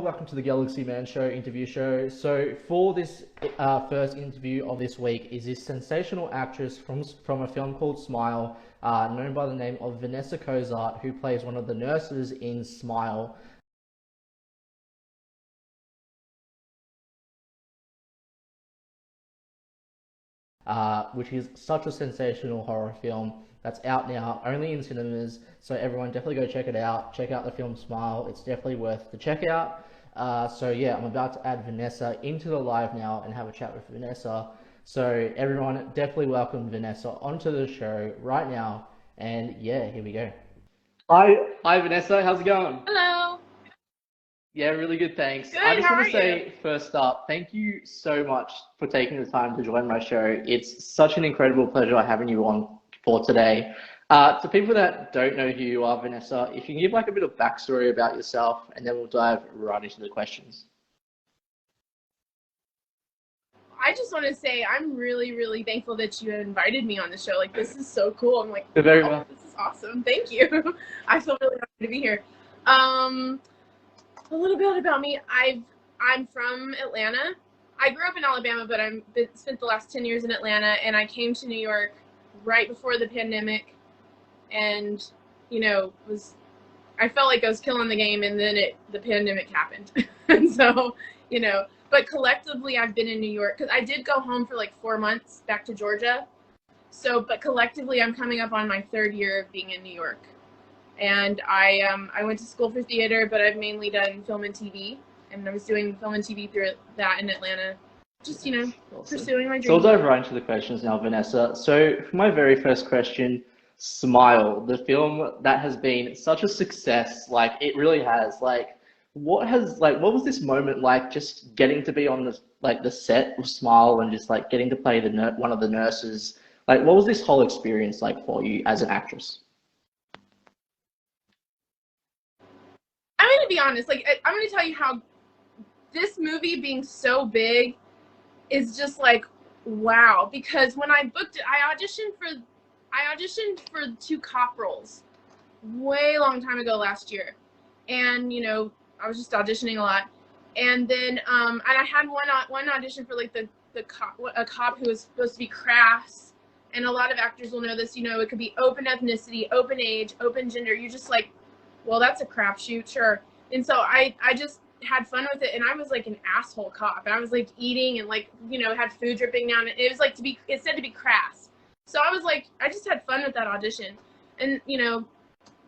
welcome to the Galaxy Man Show interview show. So for this first interview of this week is this sensational actress from a film called Smile, known by the name of Vanessa Cozart, who plays one of the nurses in Smile. Which is such a sensational horror film that's out now, only in cinemas. So everyone definitely go check it out. Check out the film Smile. It's definitely worth the check out. So yeah, I'm about to add Vanessa into the live now and have a chat with Vanessa. So everyone definitely welcome Vanessa onto the show right now. And yeah, here we go. Hi Vanessa, how's it going? Hello. Yeah, really good, thanks. Good, I just how want are to say, first up, thank you so much for taking the time to join my show. It's such an incredible pleasure having you on for today. To people that don't know who you are, Vanessa, if you can give like a bit of backstory about yourself, and then we'll dive right into the questions. I just want to say I'm really, really thankful that you invited me on the show. Like, this is so cool. I'm like, You're very wow, welcome. this is awesome. Thank you. I feel really happy to be here. A little bit about me. I'm from Atlanta. I grew up in Alabama, but spent the last 10 years in Atlanta, and I came to New York right before the pandemic, and I felt like I was killing the game, and then the pandemic happened. And so, but collectively I've been in New York because I did go home for like 4 months back to Georgia. So, but collectively I'm coming up on my 3rd year of being in New York. And I went to school for theater, but I've mainly done film and TV. And I was doing film and TV through that in Atlanta. Just, Awesome. pursuing my dreams. So I'll dive right into the questions now, Vanessa. So for my very first question, Smile, the film that has been such a success, like it really has. What was this moment like? Just getting to be on the set of Smile and just like getting to play one of the nurses. Like, what was this whole experience like for you as an actress? I'm going to be honest. I'm going to tell you how this movie being so big is just like, wow. Because when I booked it, I auditioned for 2 cop roles way long time ago last year. And, I was just auditioning a lot. And then, and I had one audition for like a cop who was supposed to be crass. And a lot of actors will know this, it could be open ethnicity, open age, open gender. You're just like, well, that's a crapshoot, sure. And so I just had fun with it, and I was like an asshole cop. And I was like eating and like, had food dripping down. It was like it said to be crass. So I was like, I just had fun with that audition, and didn't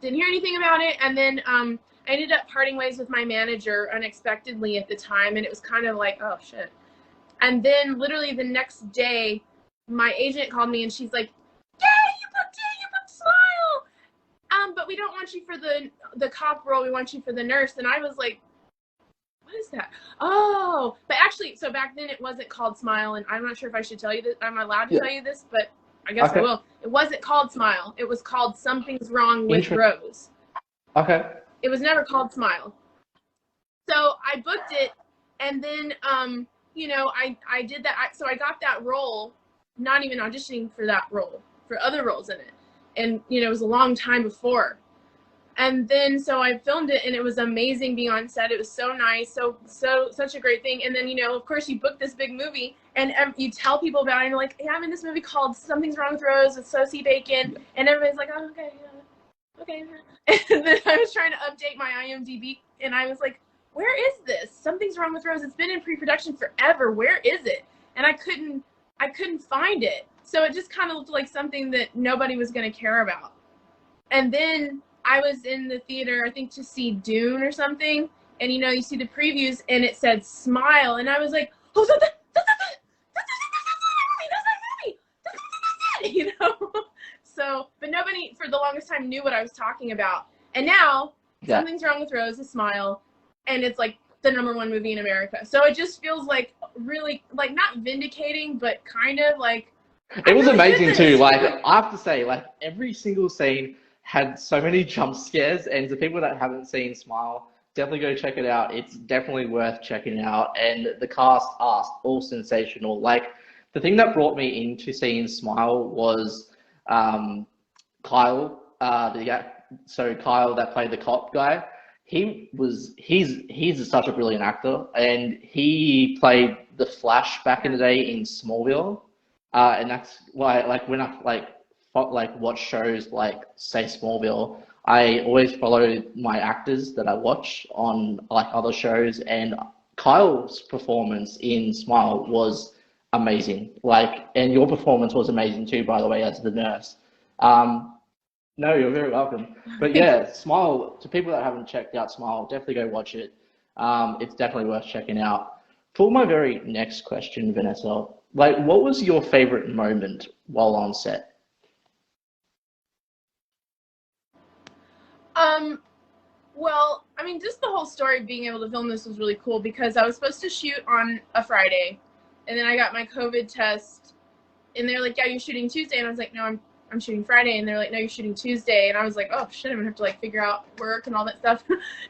hear anything about it. And then I ended up parting ways with my manager unexpectedly at the time, and it was kind of like, oh shit. And then literally the next day, my agent called me and she's like, "Yay, you booked Smile! But we don't want you for the cop role. We want you for the nurse." And I was like, what is that? Oh, but actually, so back then it wasn't called Smile, and I'm not sure if I should tell you this. I'm allowed to tell you this, but I guess I will. It wasn't called Smile. It was called Something's Wrong with Rose. Okay. It was never called Smile. So I booked it, and then, I did that. So I got that role, not even auditioning for that role, for other roles in it. And, it was a long time before. And then, so I filmed it, and it was amazing being on set. It was so nice, such a great thing. And then, of course, you book this big movie, and you tell people about it, and you're like, hey, I'm in this movie called Something's Wrong with Rose with Sosie Bacon. And everybody's like, oh, okay, yeah, okay. And then I was trying to update my IMDb, and I was like, where is this? Something's Wrong with Rose. It's been in pre-production forever. Where is it? And I couldn't find it. So it just kind of looked like something that nobody was going to care about. And then I was in the theater, I think, to see Dune or something. And, you see the previews, and it said Smile. And I was like, oh, that's my movie. So, but nobody for the longest time knew what I was talking about. And now, Something's Wrong with Rose is Smile. And it's like the #1 movie in America. So it just feels like really, like, not vindicating, but kind of like. It was amazing too. Like, I have to say, like, every single scene had so many jump scares, and to people that haven't seen Smile, definitely go check it out. It's definitely worth checking out, and the cast are all sensational. Like, the thing that brought me into seeing Smile was Kyle, Kyle that played the cop guy. he's such a brilliant actor, and he played the Flash back in Yeah. the day in Smallville, and that's why like when I like watch shows like say Smallville, I always follow my actors that I watch on like other shows, and Kyle's performance in Smile was amazing. Like, and your performance was amazing too, by the way, as the nurse. Um, no, you're very welcome. But Thank you. yeah, Smile, to people that haven't checked out Smile, definitely go watch it. It's definitely worth checking out. For my very next question, Vanessa, like, what was your favorite moment while on set? Um, well, I mean, just the whole story of being able to film this was really cool because I was supposed to shoot on a Friday, and then I got my COVID test, and they're like, "Yeah, you're shooting Tuesday," and I was like, "No, I'm shooting Friday," and they're like, "No, you're shooting Tuesday," and I was like, "Oh shit, I'm gonna have to like figure out work and all that stuff."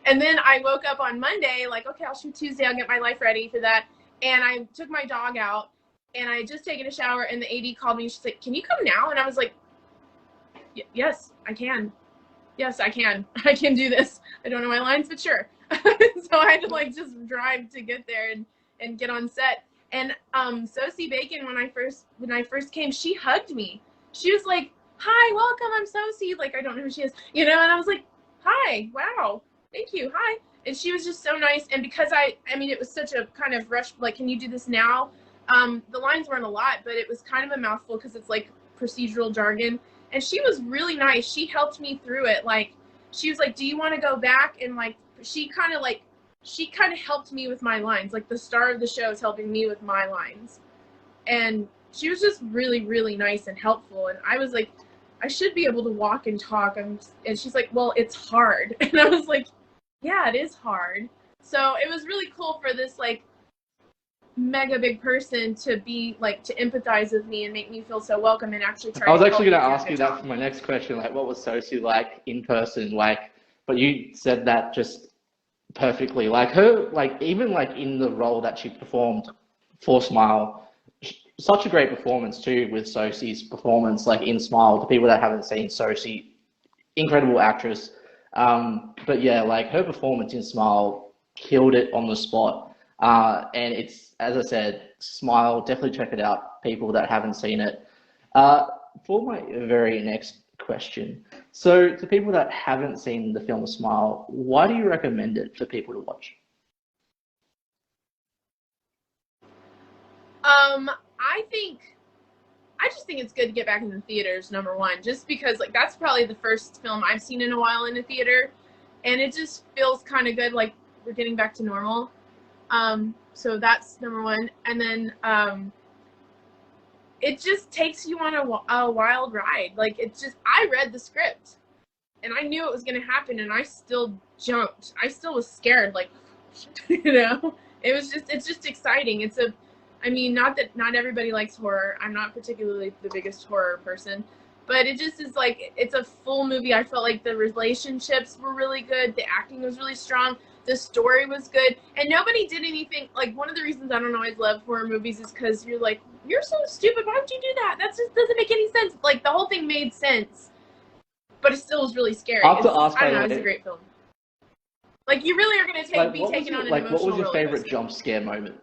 And then I woke up on Monday, like, "Okay, I'll shoot Tuesday. I'll get my life ready for that." And I took my dog out, and I had just taken a shower, and the AD called me. She's like, "Can you come now?" And I was like, "Yes, I can. Yes, I can. I can do this. I don't know my lines, but sure." So I had to like just drive to get there and get on set. And Sosie Bacon, when I first came, she hugged me. She was like, "Hi, welcome. I'm Sosie." Like, I don't know who she is, you know. And I was like, "Hi, wow, thank you, hi." And she was just so nice. And because I mean, it was such a kind of rush. Like, can you do this now? The lines weren't a lot, but it was kind of a mouthful because it's like procedural jargon. And she was really nice. She helped me through it. Like, she was like, "Do you want to go back?" And like, she kind of helped me with my lines. Like, the star of the show is helping me with my lines. And she was just really, really nice and helpful. And I was like, "I should be able to walk and talk." And she's like, "Well, it's hard." And I was like, "Yeah, it is hard." So it was really cool for this like mega big person to be like to empathize with me and make me feel so welcome and actually I try was to actually help going me to do a ask you good that job. for my next question, like, what was Sophie like in person, like, but you said that just perfectly. Like her, like even like in the role that she performed for Smile, such a great performance too with Sosie's performance, like in Smile. To people that haven't seen Sosie, incredible actress. But yeah, like her performance in Smile killed it on the spot. And it's, as I said, Smile, definitely check it out, people that haven't seen it. Uh, for my very next question, so to people that haven't seen the film Smile, why do you recommend it for people to watch? I think I just think it's good to get back in the theaters, number one, just because like that's probably the first film I've seen in a while in a theater, and it just feels kind of good, like we're getting back to normal. So that's number one, and then it just takes you on a wild ride. Like it's just I read the script and I knew it was gonna happen, and I still jumped. I still was scared, like you know. It's just exciting. I mean, not that not everybody likes horror. I'm not particularly the biggest horror person, but it just is like it's a full movie. I felt like the relationships were really good, the acting was really strong, the story was good, and nobody did anything. Like one of the reasons I don't always love horror movies is because you're like, you're so stupid. Why would you do that? That just doesn't make any sense. Like the whole thing made sense, but it still was really I scary. have to ask, I by don't the know. It's a way, great film. Like you really are going to like be taken on an what was emotional your roller favorite coaster. jump scare moment?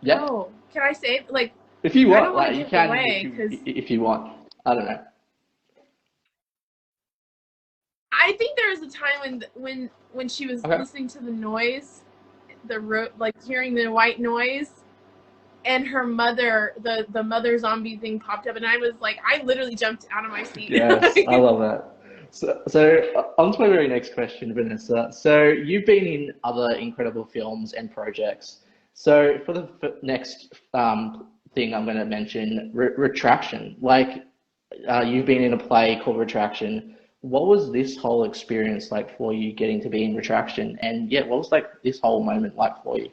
Yeah, Oh, can I say like if you I don't want, want to like you give it can, away because if you want. I don't know. I think there was a time when she was Okay. listening to the noise, like hearing the white noise, and her mother, the mother zombie thing popped up, and I was like, I literally jumped out of my seat. Yes, I love that. So on to my very next question, Vanessa. So you've been in other incredible films and projects. So for the next thing I'm going to mention, Retraction. Like you've been in a play called Retraction. What was this whole experience like for you getting to be in Retraction? And yeah, what was like this whole moment like for you?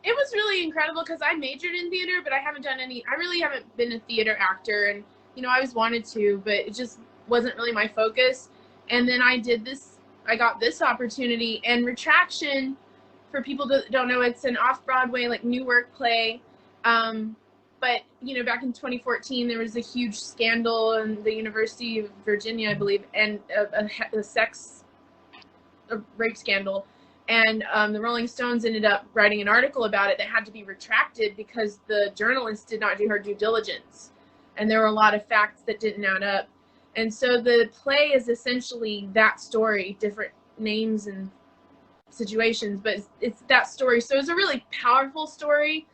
It was really incredible because I majored in theater, but I haven't done any. I really haven't been a theater actor, and I always wanted to, but it just wasn't really my focus. And then I did this. I got this opportunity, and Retraction, for people that don't know, it's an off Broadway like new work play. Um, But, back in 2014, there was a huge scandal in the University of Virginia, I believe, and a rape scandal. And the Rolling Stones ended up writing an article about it that had to be retracted because the journalist did not do her due diligence. And there were a lot of facts that didn't add up. And so the play is essentially that story, different names and situations, but it's that story. So it's a really powerful story.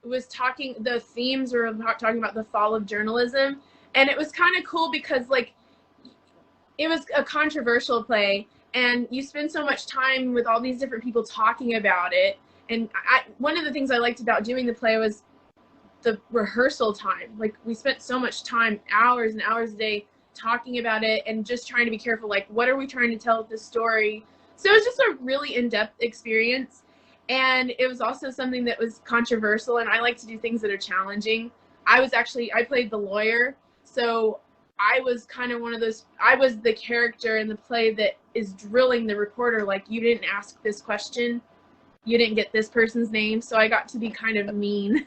The themes were talking about the fall of journalism. And it was kind of cool because, it was a controversial play. And you spend so much time with all these different people talking about it. And one of the things I liked about doing the play was the rehearsal time. We spent so much time, hours and hours a day, talking about it and just trying to be careful, what are we trying to tell with this story? So it was just a really in-depth experience. And it was also something that was controversial, and I like to do things that are challenging. I played the lawyer, so I was kind of I was the character in the play that is drilling the reporter, you didn't ask this question, you didn't get this person's name, so I got to be kind of mean,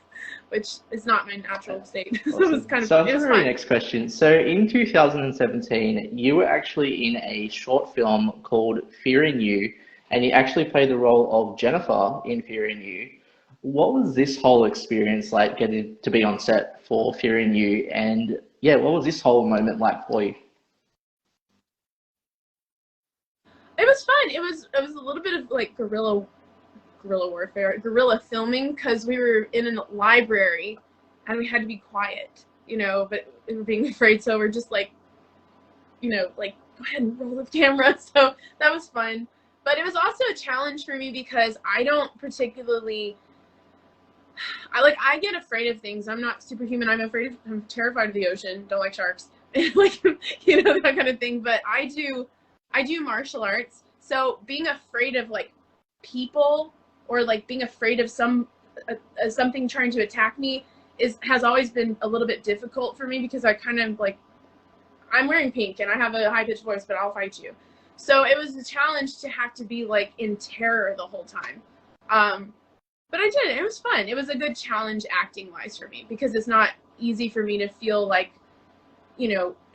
which is not my natural state. Awesome. It was kind of so fun. It was fun. Next question. So in 2017, you were actually in a short film called Fearing You, and you actually played the role of Jennifer in Fearing You. What was this whole experience like, getting to be on set for Fearing You? And yeah, what was this whole moment like for you? It was fun. It was a little bit of guerrilla warfare, guerrilla filming, because we were in a library and we had to be quiet, but we were being afraid, so we're just go ahead and roll the camera. So that was fun. But it was also a challenge for me because I don't particularly, I get afraid of things. I'm not superhuman. I'm terrified of the ocean. Don't like sharks. That kind of thing. But I do martial arts. So being afraid of people, or being afraid of something trying to attack me has always been a little bit difficult for me, because I kind of I'm wearing pink and I have a high pitched voice, but I'll fight you. So it was a challenge to have to be in terror the whole time. But I did it. It was fun. It was a good challenge acting wise for me, because it's not easy for me to feel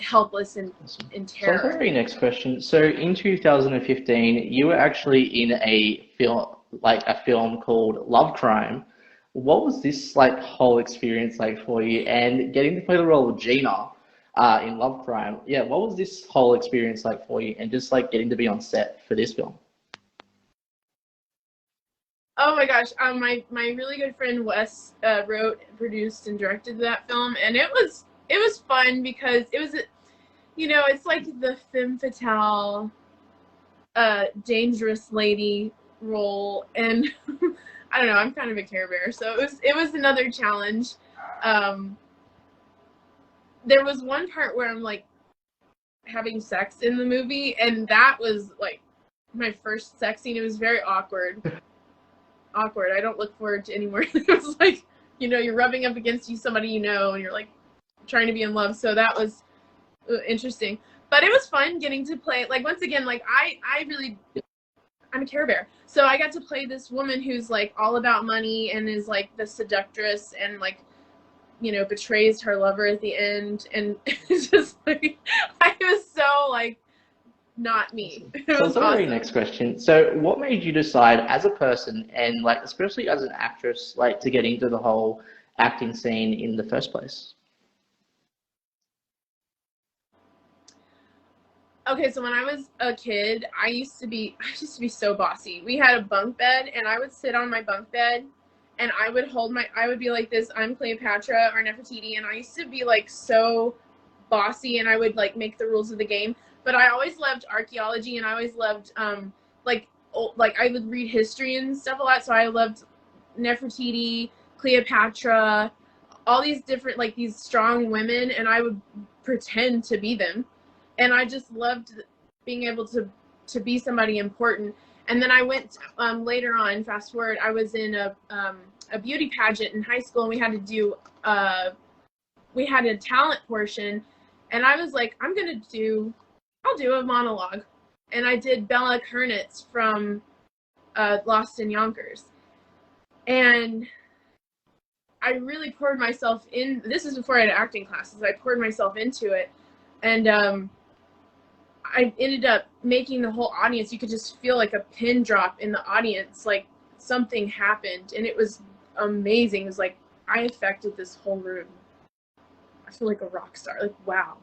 helpless and in terror. So the very next question. So in 2015, you were actually in a film called Love Crime. What was this whole experience like for you? And getting to play the role of Gina in Love Crime, yeah, what was this whole experience like for you? And just getting to be on set for this film? Oh my gosh, my really good friend Wes wrote, produced, and directed that film, and it was fun because it was, it's the femme fatale, dangerous lady role, and I don't know, I'm kind of a Care Bear, so it was another challenge. There was one part where I'm having sex in the movie, and that was my first sex scene. It was very awkward. I don't look forward to any more. It was you're rubbing up against somebody and you're trying to be in love. So that was interesting. But it was fun getting to play, once again, I'm a Care Bear. So I got to play this woman who's all about money and is the seductress and betrays her lover at the end. And it's just I was so not me. It was So the very next question. So what made you decide as a person, and especially as an actress, to get into the whole acting scene in the first place? Okay, so when I was a kid, I used to be so bossy. We had a bunk bed, and I would sit on my bunk bed, and I would be like this, I'm Cleopatra or Nefertiti, and I used to be so bossy, and I would make the rules of the game. But I always loved archaeology, and I always loved I would read history and stuff a lot. So I loved Nefertiti, Cleopatra, all these different these strong women, and I would pretend to be them. And I just loved being able to be somebody important. And then I went later on, fast forward, I was in a beauty pageant in high school, and we had to do we had a talent portion, and I was I'll do a monologue. And I did Bella Kernitz from Lost in Yonkers. And I really poured myself in. This is before I had acting classes. I poured myself into it, and I ended up making the whole audience. You could just feel like a pin drop in the audience, like something happened, and it was amazing. It was like I affected this whole room. I feel like a rock star. Like wow.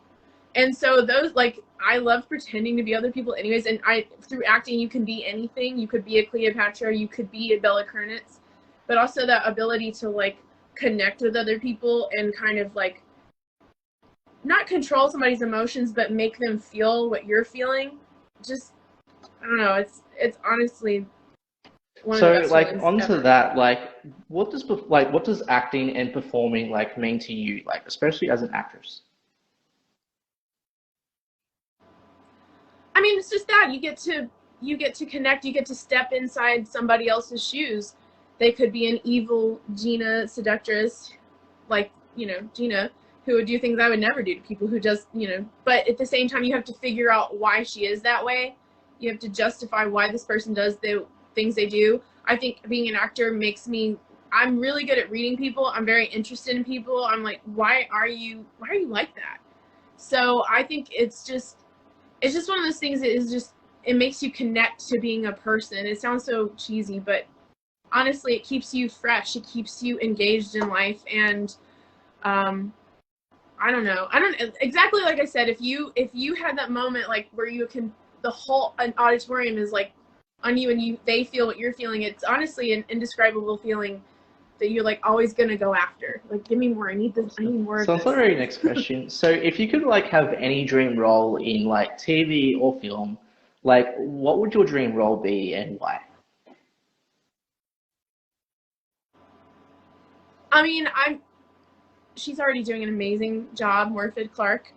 And so those, like, I love pretending to be other people anyways, and through acting you can be anything. You could be a Cleopatra, you could be a Bella Kurnitz, but also that ability to like connect with other people and kind of like not control somebody's emotions but make them feel what you're feeling. Just, I don't know, it's honestly one of the So, best like, feelings onto ever. that, what does acting and performing like mean to you, like, especially as an actress? I mean, it's just that you get to connect, you get to step inside somebody else's shoes. They could be an evil Gina seductress, like, you know, Gina, who would do things I would never do to people who just, you know, but at the same time you have to figure out why she is that way. You have to justify why this person does the things they do. I think being an actor makes me, I'm really good at reading people. I'm very interested in people. I'm like, why are you like that? So I think it's just one of those things that is just, it makes you connect to being a person. It sounds so cheesy, but honestly, it keeps you fresh. It keeps you engaged in life. And um, I don't know. I don't exactly, like I said, if you had that moment like where you can, the whole an auditorium is like on you and they feel what you're feeling. It's honestly an indescribable feeling that you're like always gonna go after. Like, give me more. I need this. I Awesome. need more of So, on to the this. very next question. So, if you could like have any dream role in like TV or film, like, what would your dream role be and why? I mean, she's already doing an amazing job, Morfydd Clark.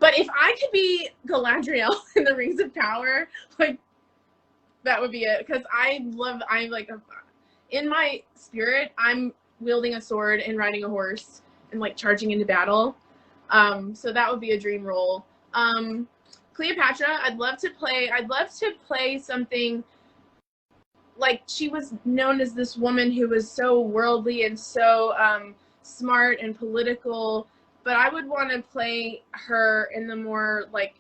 But if I could be Galadriel in the Rings of Power, like that would be it. Because I'm like, in my spirit, I'm wielding a sword and riding a horse and like charging into battle. So that would be a dream role. Cleopatra, I'd love to play something like she was known as this woman who was so worldly and so smart and political, but I would want to play her in the more like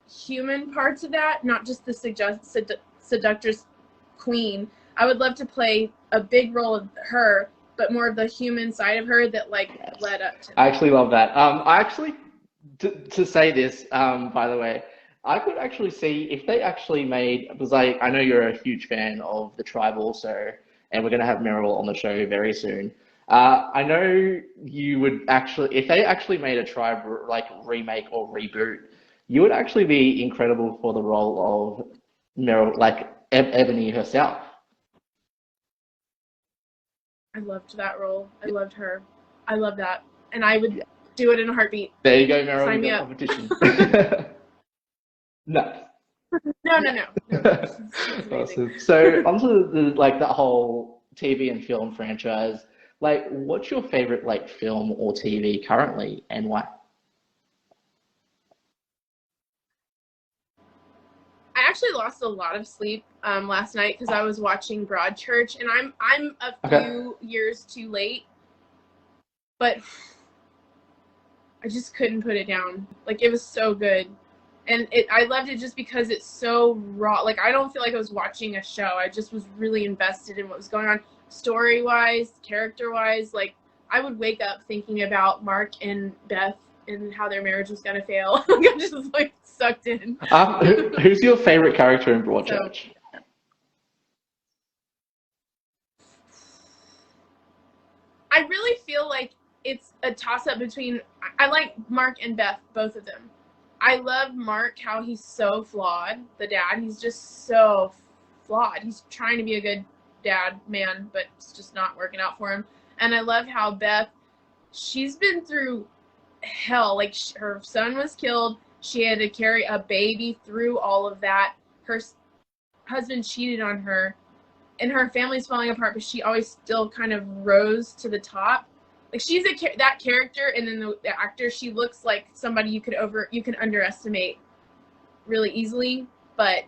human parts of that, not just the seductress queen. I would love to play a big role of her, but more of the human side of her that like Yes, led up to I that. actually love that. I actually to say this, by the way, I could actually see if they actually made, because I know you're a huge fan of the tribe also, and we're gonna have Meryl on the show very soon. I know you would actually, if they actually made a tribe like remake or reboot, you would actually be incredible for the role of Meryl, like Ebony herself. I loved that role. I loved her. I love that, and I would Yeah. do it in a heartbeat. There you go, Meryl, you Sign me got up. competition. No. No, no, no, no, no. She's amazing. Awesome. So onto the like that whole TV and film franchise. Like, what's your favorite like film or TV currently, and why? I actually lost a lot of sleep last night because I was watching Broadchurch, and I'm a Okay. few years too late, but I just couldn't put it down. Like, it was so good, and I loved it just because it's so raw. Like, I don't feel like I was watching a show. I just was really invested in what was going on, story wise, character wise. Like, I would wake up thinking about Mark and Beth and how their marriage was gonna fail. Like, I just like sucked in. Who's your favorite character in So Broadchurch? I really feel like it's a toss up between, I like Mark and Beth, both of them. I love Mark, how he's so flawed, the dad. He's just so flawed. He's trying to be a good dad, man, but it's just not working out for him. And I love how Beth, she's been through hell. Like, her son was killed. She had to carry a baby through all of that. Her husband cheated on her, and her family's falling apart, but she always still kind of rose to the top. Like, she's that character, and then the actor, she looks like somebody you can underestimate really easily, but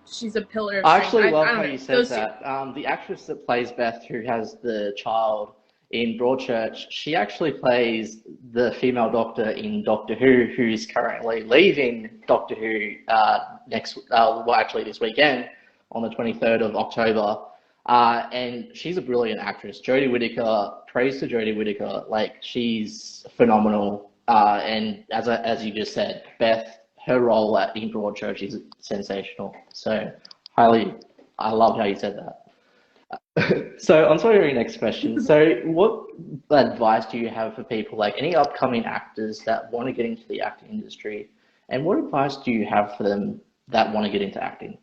she's a pillar of I strength. actually love I how don't know. you said Those two. that. The actress that plays Beth, who has the child, in Broadchurch, she actually plays the female Doctor in Doctor Who, who's currently leaving Doctor Who well, actually this weekend on the 23rd of October. And she's a brilliant actress. Jodie Whittaker, praise to Jodie Whittaker, like she's phenomenal. And as you just said, Beth, her role in Broadchurch is sensational. So I love how you said that. So on to your next question. So what advice do you have for people, like any upcoming actors that want to get into the acting industry? And what advice do you have for them that want to get into acting?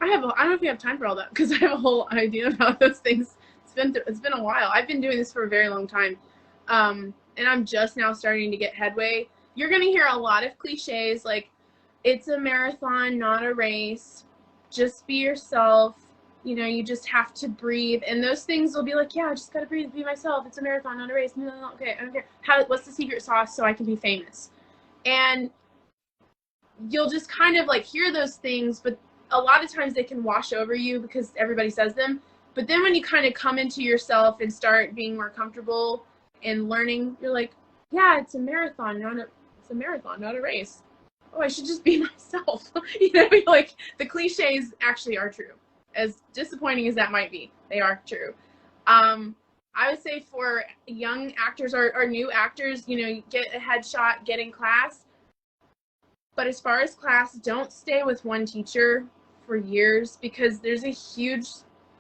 I don't know if we have time for all that because I have a whole idea about those things. It's been a while. I've been doing this for a very long time, and I'm just now starting to get headway. You're gonna hear a lot of cliches like, "It's a marathon, not a race. Just be yourself. You know, you just have to breathe." And those things will be like, "Yeah, I just gotta breathe, be myself. It's a marathon, not a race. No, okay, I don't care. What's the secret sauce so I can be famous?" And you'll just kind of like hear those things, but a lot of times they can wash over you because everybody says them. But then when you kind of come into yourself and start being more comfortable and learning, you're like, yeah, it's a marathon, not a race. Oh, I should just be myself. You know, like the cliches actually are true. As disappointing as that might be, they are true. I would say for young actors or new actors, you know, get a headshot, get in class. But as far as class, don't stay with one teacher for years because there's a huge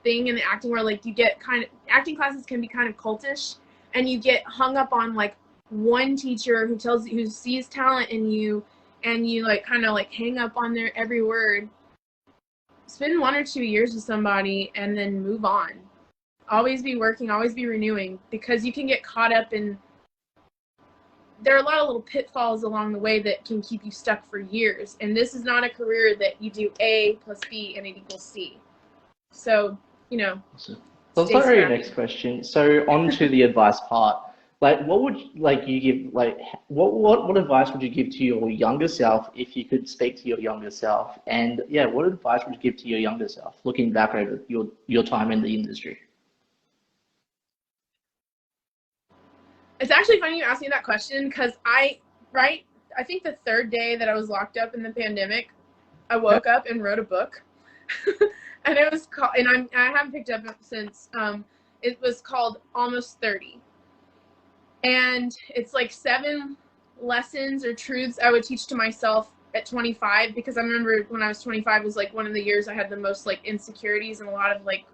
thing in the acting where like you get acting classes can be kind of cultish and you get hung up on like one teacher who sees talent in you and you like kind of like hang up on their every word. Spend 1 or 2 years with somebody and then move on. Always be working, always be renewing because you can get caught up in there are a lot of little pitfalls along the way that can keep you stuck for years. And this is not a career that you do A plus B and it equals C. So, you know, So let's go to your next question. So on to the advice part. Like, what would like you give? Like, what advice would you give to your younger self if you could speak to your younger self? And yeah, what advice would you give to your younger self looking back over your time in the industry? It's actually funny you asked me that question because I think the third day that I was locked up in the pandemic, I woke up and wrote a book. And it was called, and I haven't picked it up since. It was called Almost 30. And it's like 7 lessons or truths I would teach to myself at 25 because I remember when I was 25 was like one of the years I had the most like insecurities and a lot of like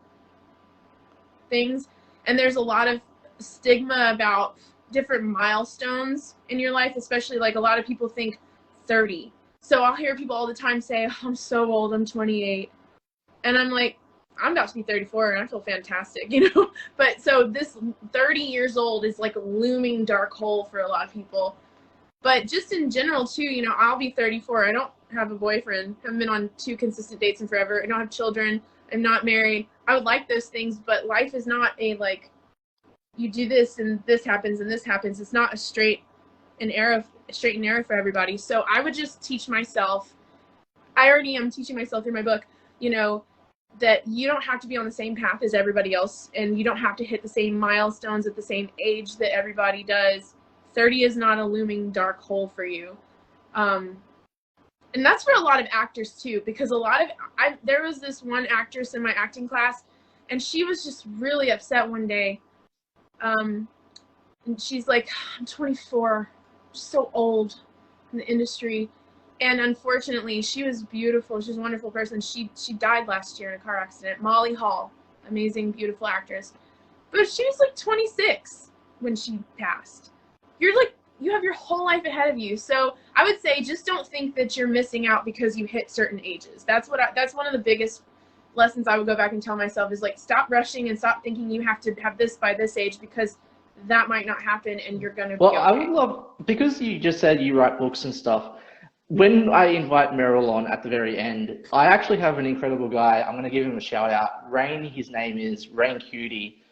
things. And there's a lot of stigma about different milestones in your life, especially like a lot of people think 30. So I'll hear people all the time say, oh, I'm so old, I'm 28. And I'm like, I'm about to be 34 and I feel fantastic, you know? But so this 30 years old is like a looming dark hole for a lot of people. But just in general too, you know, I'll be 34. I don't have a boyfriend. I haven't been on 2 consistent dates in forever. I don't have children. I'm not married. I would like those things, but life is not a like, you do this and this happens and this happens. It's not a straight and narrow for everybody. So I would just teach myself. I already am teaching myself through my book, you know, that you don't have to be on the same path as everybody else and you don't have to hit the same milestones at the same age that everybody does. 30 is not a looming dark hole for you. And that's for a lot of actors too, because there was this one actress in my acting class and she was just really upset one day. And she's like, I'm 24, I'm so old in the industry. And unfortunately, she was beautiful. She's a wonderful person. She died last year in a car accident. Molly Hall, amazing, beautiful actress. But she was like 26 when she passed. You have your whole life ahead of you. So I would say just don't think that you're missing out because you hit certain ages. That's one of the biggest lessons I would go back and tell myself is like, stop rushing and stop thinking you have to have this by this age because that might not happen and you're going to be okay. I would love, because you just said you write books and stuff, when I invite Meryl on at the very end, I actually have an incredible guy. I'm going to give him a shout out. Rain, his name is Rain Cutie.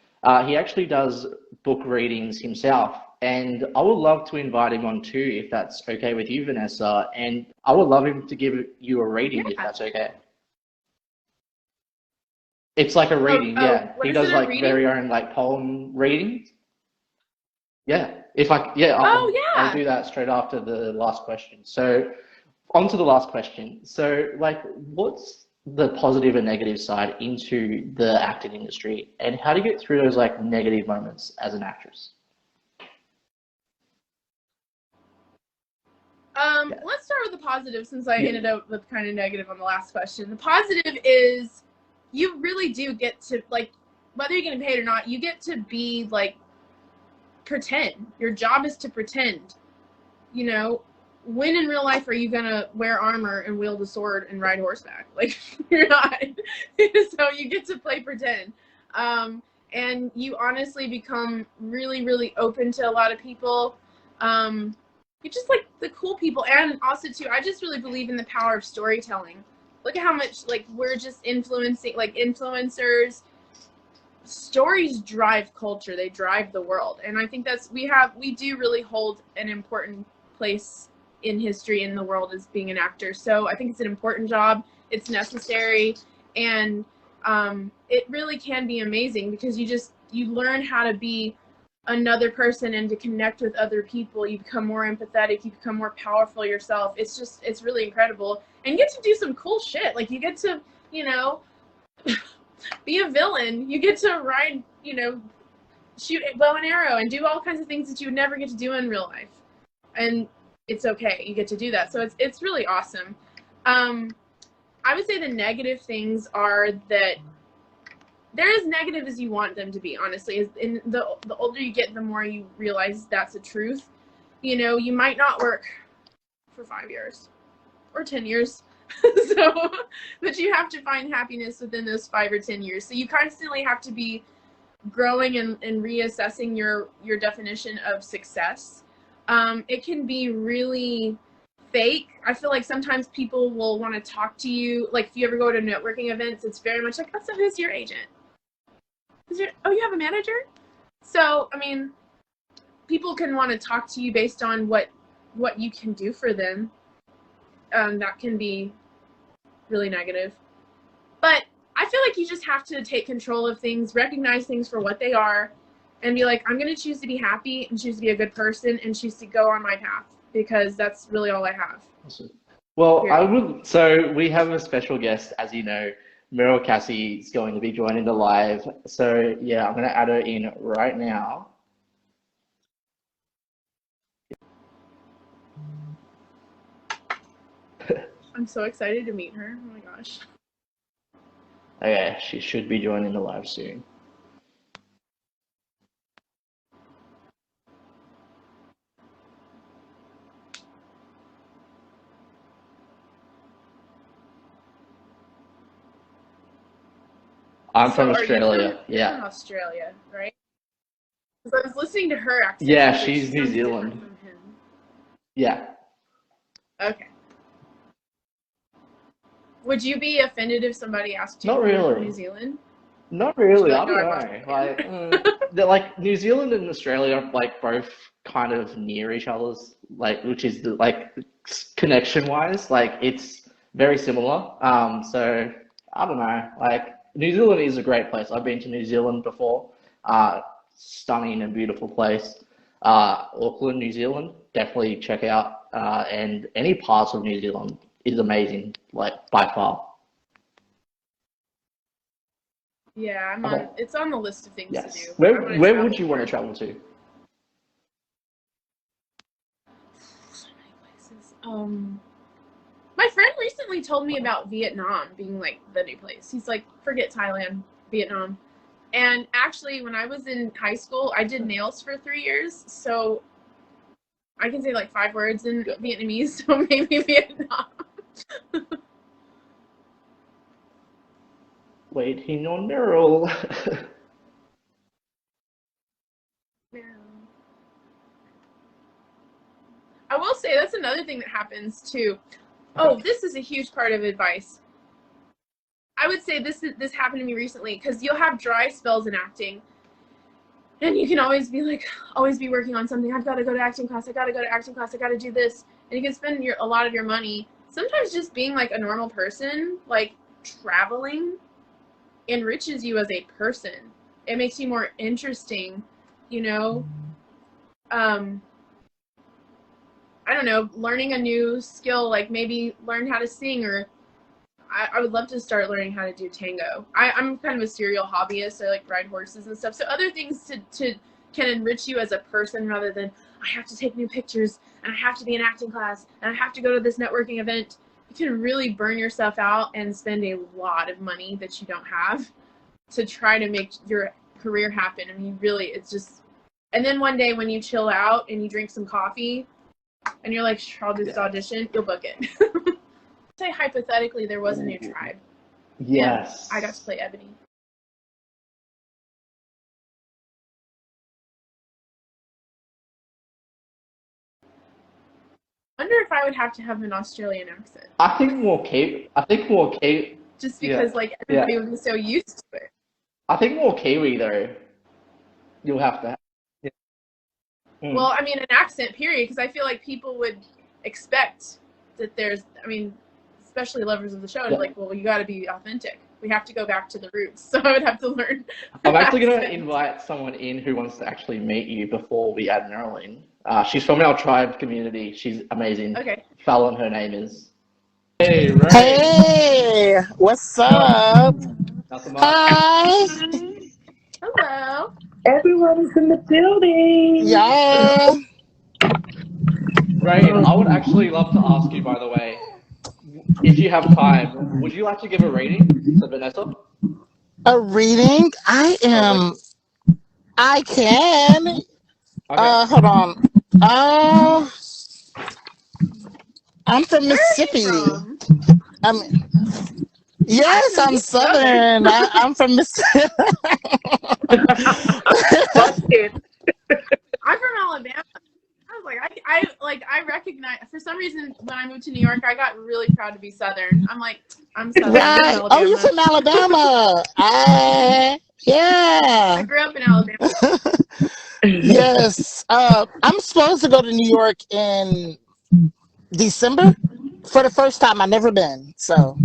He actually does book readings himself. And I would love to invite him on too, if that's okay with you, Vanessa. And I would love him to give you a reading if that's okay. It's like a Oh, reading, oh, yeah. what He is it? does A like reading? very own like poem readings. Yeah. If I yeah, Oh I'll yeah. do that straight after the last question. So on to the last question. So like what's the positive and negative side into the acting industry and how do you get through those like negative moments as an actress? Yeah. Let's start with the positive since I Yeah. ended up with kind of negative on the last question. The positive is you really do get to like whether you're getting paid or not, you get to be like pretend. Your job is to pretend. You know, when in real life are you gonna wear armor and wield a sword and ride horseback? Like you're not. So you get to play pretend. And you honestly become really, really open to a lot of people. You're just like the cool people. And also too, I just really believe in the power of storytelling. Look at how much like we're just influencing like influencers. Stories drive culture, they drive the world, and I think that's we do really hold an important place in history in the world as being an actor. So I think it's an important job, it's necessary, and it really can be amazing because you learn how to be another person and to connect with other people. You become more empathetic, you become more powerful yourself. It's really incredible, and you get to do some cool shit. Like you get to, you know, be a villain. You get to ride, shoot bow and arrow and do all kinds of things that you would never get to do in real life. And it's okay. You get to do that. So it's really awesome. I would say the negative things are that they're as negative as you want them to be, honestly. In the older you get, the more you realize that's the truth. You might not work for 5 years or 10 years. So, but you have to find happiness within those 5 or 10 years. So you constantly have to be growing and reassessing your definition of success. It can be really fake. I feel like sometimes people will want to talk to you. Like if you ever go to networking events, it's very much like, oh, so who's your agent? Oh, you have a manager? So, I mean, people can want to talk to you based on what you can do for them. That can be really negative. But I feel like you just have to take control of things, recognize things for what they are, and be like, I'm going to choose to be happy and choose to be a good person and choose to go on my path because that's really all I have. Awesome. Well, I Period. would. So we have a special guest, as you know, Meryl Cassie is going to be joining the live. So yeah, I'm going to add her in right now. I'm so excited to meet her. Oh my gosh. Okay, she should be joining the live soon. I'm from So are you Australia. you're Yeah. from Australia, right? Because I was listening to her accent. Yeah, I was like, she she's New sounds different Zealand. from him. Yeah. Okay. Would you be offended if somebody asked you Not if you were from New really. Zealand? Not Would you be really. I like, no, don't I'm know. Australian? Like, they're like New Zealand and Australia are like both kind of near each other's, like, which is like connection wise, like it's very similar. So I don't know. Like, New Zealand is a great place. I've been to New Zealand before. Stunning and beautiful place. Auckland, New Zealand, definitely check out. And any parts of New Zealand is amazing, like by far. Yeah, Okay. it's on the list of things to Yes. do. I Where want to where would travel you want to more. travel to? So many places. My friend recently told me about Vietnam being like the new place. He's like, forget Thailand, Vietnam. And actually, when I was in high school, I did nails for 3 years, so I can say like 5 words in Yeah. Vietnamese. So maybe Vietnam. Waiting on Meryl. Yeah. I will say that's another thing that happens too. Okay. Oh, this is a huge part of advice. I would say this happened to me recently because you'll have dry spells in acting, and you can always be working on something. I've got to go to acting class. I got to go to acting class. I got to do this, and you can spend a lot of your money. Sometimes just being like a normal person, like traveling, enriches you as a person. It makes you more interesting, you know. I don't know, learning a new skill, like maybe learn how to sing, or I would love to start learning how to do tango. I'm kind of a serial hobbyist. I like ride horses and stuff. So other things to can enrich you as a person rather than I have to take new pictures and I have to be in acting class and I have to go to this networking event. You can really burn yourself out and spend a lot of money that you don't have to try to make your career happen. I mean, really, it's just, and then one day when you chill out and you drink some coffee and you're like, sure, I'll do this audition, you'll book it. Say hypothetically there was a new tribe. Yes. And I got to play Ebony. I wonder if I would have to have an Australian accent. I think more Kiwi. Just because like everybody would be so used to it. I think more Kiwi though. You'll have to. Well, I mean, an accent, period, because I feel like people would expect that there's, I mean, especially lovers of the show, like, well, you got to be authentic. We have to go back to the roots. So I would have to learn. I'm actually going to invite someone in who wants to actually meet you before we add Marilyn. She's from our tribe community. She's amazing. Okay. Fallon, her name is. Hey, Ray. Hey, what's up? Hi. Hello. Everyone is in the building. Yeah. Ray, I would actually love to ask you, by the way, if you have time, would you like to give a reading to Vanessa? A reading? I can. Okay. Hold on. I'm from Mississippi. Yes, I'm Southern. I'm from Mississippi. I'm from Alabama. I was like, I recognize, for some reason, when I moved to New York, I got really proud to be Southern. I'm like, I'm Southern. Right. Oh, you're from Alabama. Yeah. I grew up in Alabama. Yes. I'm supposed to go to New York in December for the first time. I've never been. So,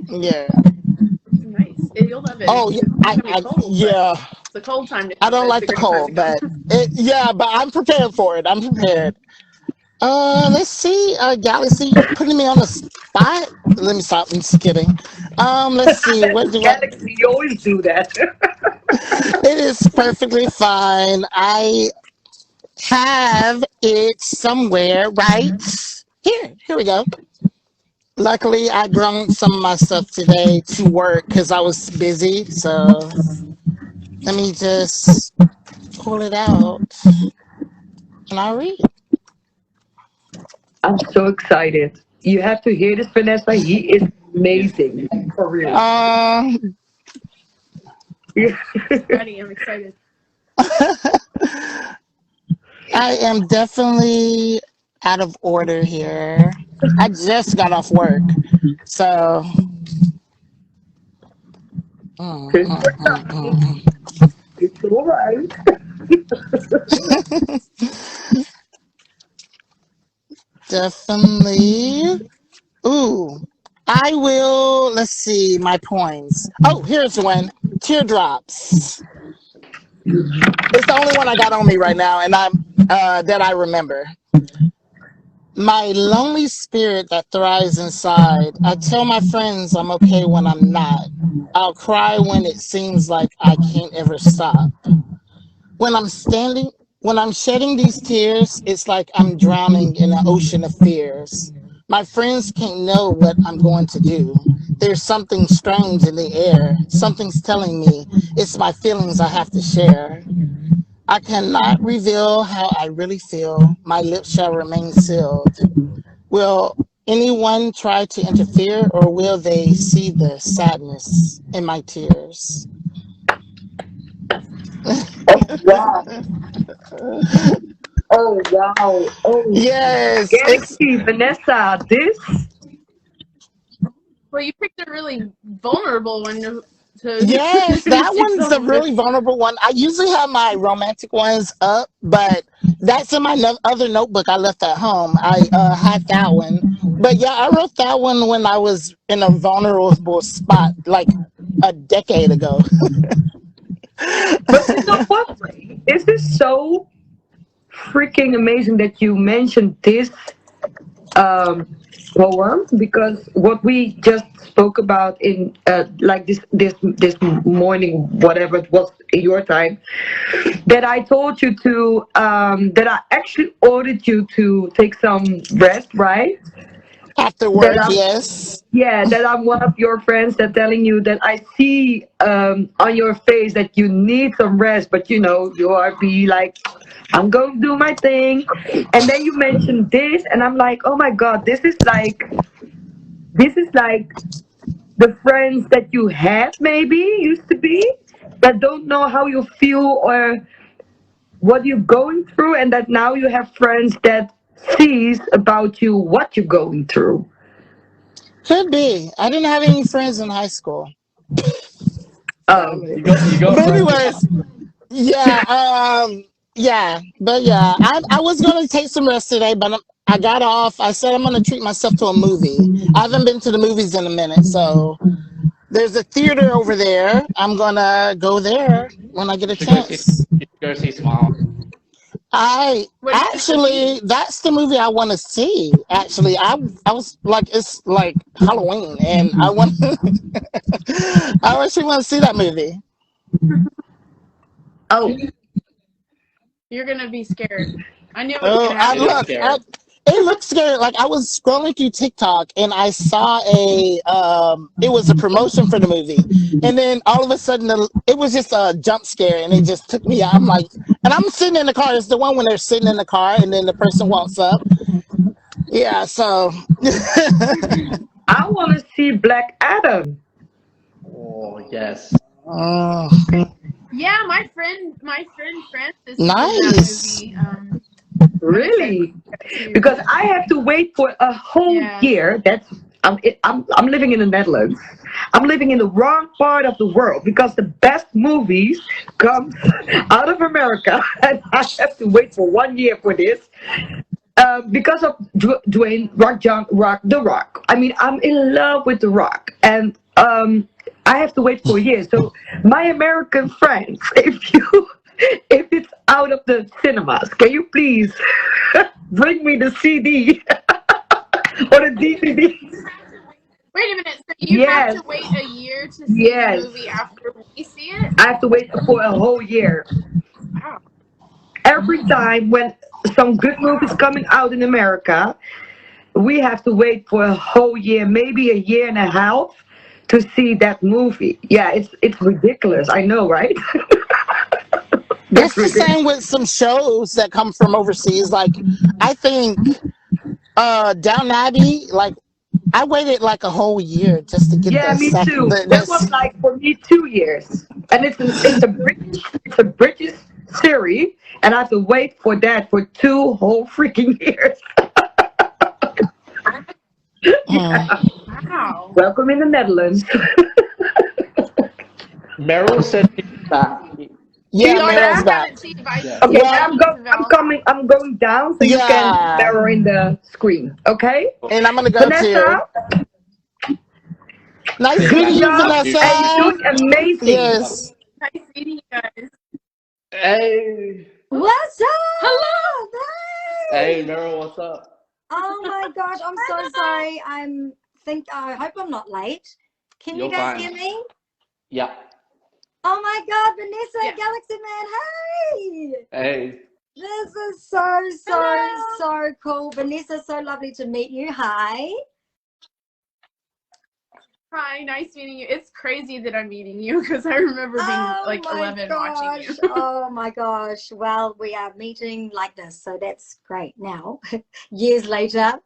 yeah. Nice. You'll love it. Oh, yeah. It's a cold time. I don't like the cold, but but I'm prepared for it. I'm prepared. Let's see, Galaxy, you're putting me on the spot. Let me stop. I'm just kidding. Let's see. What do Galaxy, you always do that. It is perfectly fine. I have it somewhere right here. Here we go. Luckily, I brought some of my stuff today to work because I was busy. So let me just pull it out and I'll read. I'm so excited. You have to hear this, Vanessa. He is amazing. For real. Ready, I'm excited. I am definitely out of order here. I just got off work, so. It's all right. Definitely. Ooh, I will. Let's see my points. Oh, here's one. Teardrops. It's the only one I got on me right now, and that I remember. My lonely spirit that thrives inside. I tell my friends I'm okay when I'm not. I'll cry when it seems like I can't ever stop. When I'm shedding these tears, it's like I'm drowning in an ocean of fears. My friends can't know what I'm going to do. There's something strange in the air. Something's telling me it's my feelings I have to share. I cannot reveal how I really feel. My lips shall remain sealed. Will anyone try to interfere, or will they see the sadness in my tears? Wow. Oh, wow. Oh, yes. Galaxy, Vanessa, this. Well, you picked a really vulnerable one to Yes, that one's a really vulnerable one. I usually have my romantic ones up, but that's in my other notebook I left at home. I had that one. But yeah, I wrote that one when I was in a vulnerable spot, like a decade ago. But you know what? This is so freaking amazing that you mentioned this um, poem, because what we just spoke about in like this morning, whatever it was your time, that I told you to that I actually ordered you to take some rest, right? After That work, I'm yes. Yeah, that I'm one of your friends that telling you that I see on your face that you need some rest, but you know you are be like, I'm going to do my thing, and then you mentioned this, and I'm like, oh my god, this is like the friends that you had maybe used to be, that don't know how you feel or what you're going through, and that now you have friends that sees about you what you're going through. Could be. I didn't have any friends in high school. Oh, You got But friends in anyways, yeah, yeah, but yeah, I was gonna take some rest today, but I got off. I said I'm gonna treat myself to a movie. I haven't been to the movies in a minute, so there's a theater over there. I'm gonna go there when I get You a should go see. chance. You should go see Smile. I What are you gonna actually, see? that's the movie I want to see. Actually, I was like, it's like Halloween, and I want, I actually want to see that movie. oh, You're gonna be scared. I knew it was Oh, gonna I It happen. is look, scary. it looks scary. Like I was scrolling through TikTok and I saw it was a promotion for the movie, and then all of a sudden it was just a jump scare, and it just took me out. I'm like, and I'm sitting in the car. It's the one when they're sitting in the car, and then the person walks up. Yeah, so I want to see Black Adam. Oh yes. mm, Yeah, my friend Francis is in that nice. movie. I'm excited Really? for that too. Because I have to wait for a whole Yeah. year. I'm living in the Netherlands. I'm living in the wrong part of the world because the best movies come out of America, and I have to wait for 1 year for this. Because of Dwayne Rock the Rock. I mean, I'm in love with the Rock, and I have to wait for a year. So, my American friends, if it's out of the cinemas, can you please bring me the CD or the DVD? Wait a minute. So you have Yes, to wait a year to see the yes. movie after we see it? I have to wait for a whole year. Wow. Every time when some good movies coming out in America, we have to wait for a whole year, maybe a year and a half, to see that movie. Yeah, it's ridiculous. I know, right? It's That's the ridiculous. same with some shows that come from overseas. Like I think Down Abbey, like I waited like a whole year just to get Yeah, the me second. too. That was like for me 2 years, and it's a British series, and I have to wait for that for 2 whole freaking years. Yeah. Wow. Welcome in the Netherlands. Meryl said she's back. Yeah, Oh, Meryl's you back. haven't seen Vice Yeah. Okay, Well, I'm coming. I'm going down so you can yeah, mirror in the screen. Okay, and I'm gonna go too. Vanessa, Nice Yeah, meeting good nice you, job, meeting you. and you're Vanessa. doing amazing. Yes. Nice meeting you guys. Hey, What's Hello. up? hey, Hey! Meryl, what's up? Oh my gosh, I'm so sorry. I hope I'm not late. Can you You're guys hear fine. me? Yeah. Oh my god, Vanessa, Yeah. Galaxy Man, hey! Hey. This is so Hello. cool. Vanessa, so lovely to meet you. Hi. Hi, nice meeting you. It's crazy that I'm meeting you because I remember being Oh like my 11 watching you. gosh. Oh my gosh. Well, we are meeting like this, so that's great now. Years later.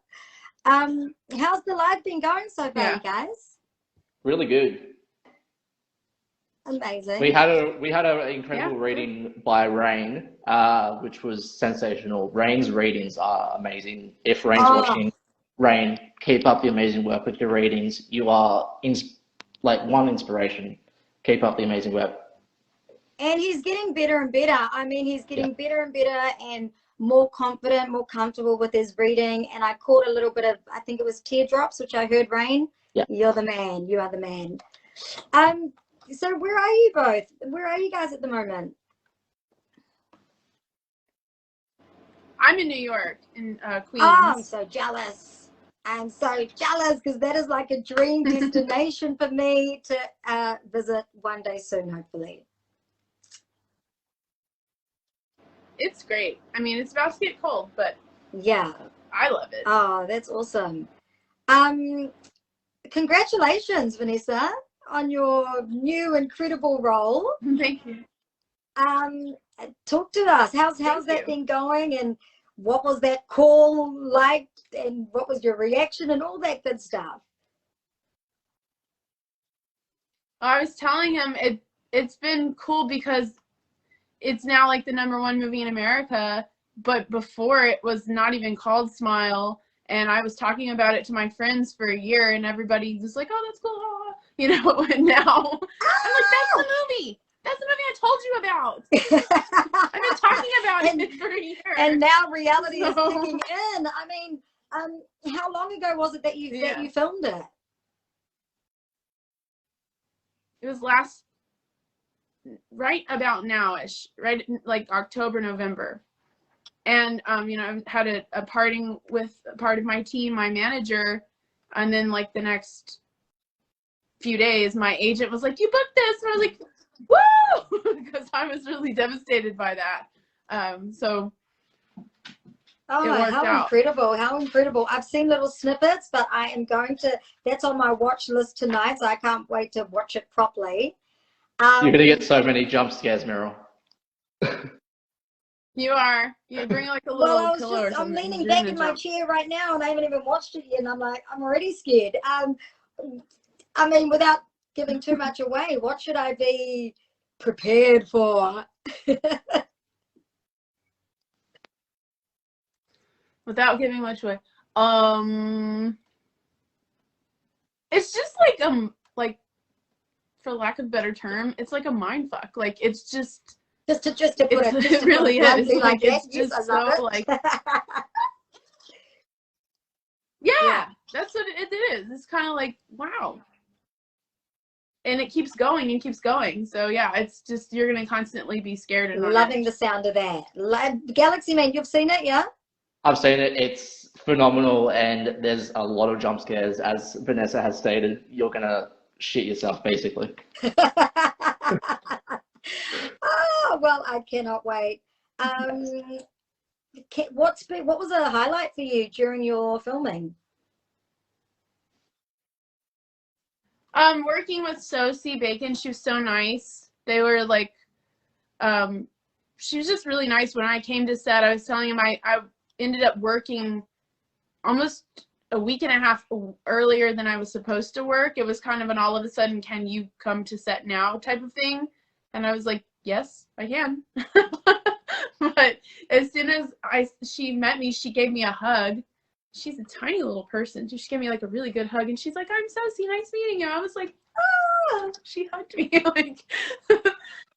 How's the live been going so far, Yeah. you guys? Really good. Amazing. We had an incredible Yeah. reading by Rain, which was sensational. Rain's readings are amazing. If Rain's Oh, watching, Rain, keep up the amazing work with your readings. You are like one inspiration. Keep up the amazing work. and he's getting better and better. I mean, he's Yeah. getting better and better and more confident, more comfortable with his reading, and I caught a little bit of, I think it was teardrops, which I heard rain. Yeah. You're the man. You are the man. So where are you both? Where are you guys at the moment? I'm in New York, in Queens. Oh, I'm so jealous. I'm so jealous because that is like a dream destination for me to visit one day soon, hopefully. It's great. I mean, it's about to get cold, but Yeah. I love it. Oh, that's awesome. Congratulations, Vanessa, on your new incredible role. Thank you. Talk to us. How's Thank that you. been going, and what was that call like, and what was your reaction, and all that good stuff? I was telling him it's been cool because it's now like the #1 movie in America, but before it was not even called Smile, and I was talking about it to my friends for a year, and everybody was like, oh, that's cool, you know, and now I'm like, that's the movie. That's the movie I told you about. I've been talking about it for a year. And now reality is kicking in. I mean, how long ago was it that you filmed it? It was right about now-ish, right, like October, November. And, you know, I had a parting with a part of my team, my manager, and then, like, the next few days, my agent was like, you booked this, and I was like, woo! Because I was really devastated by that. So Oh, it worked how out. incredible, how incredible. I've seen little snippets, but I am going to, that's on my watch list tonight, so I can't wait to watch it properly. You're gonna get so many jump scares, Meryl. You bring like a little pillow or something. I'm leaning back in my chair right now, and I haven't even watched it yet, and I'm like, I'm already scared. I mean, without giving too much away, what should I be prepared for? Without giving much away, it's just like for lack of a better term, it's like a mind fuck. Like it's just to put it, it really is. Like it's yes, just I love so it. like yeah, that's what it is. It's kind of like wow, and it keeps going and keeps going. So yeah, it's just you're gonna constantly be scared and loving the sound of that. Galaxy Man, you've seen it, yeah? I've seen it. It's phenomenal, and there's a lot of jump scares. As Vanessa has stated, you're gonna shit yourself, basically. Oh, well, I cannot wait. What was a highlight for you during your filming? Working with Sosie Bacon, she was so nice. They were like, she was just really nice. When I came to set, I was telling him I ended up working almost a week and a half earlier than I was supposed to work. It was kind of an all of a sudden, can you come to set now type of thing? And I was like, yes, I can. But as soon as she met me, she gave me a hug. She's a tiny little person. She gave me like a really good hug, and she's like, I'm Sosie, nice meeting you. I was like, ah, she hugged me. Like,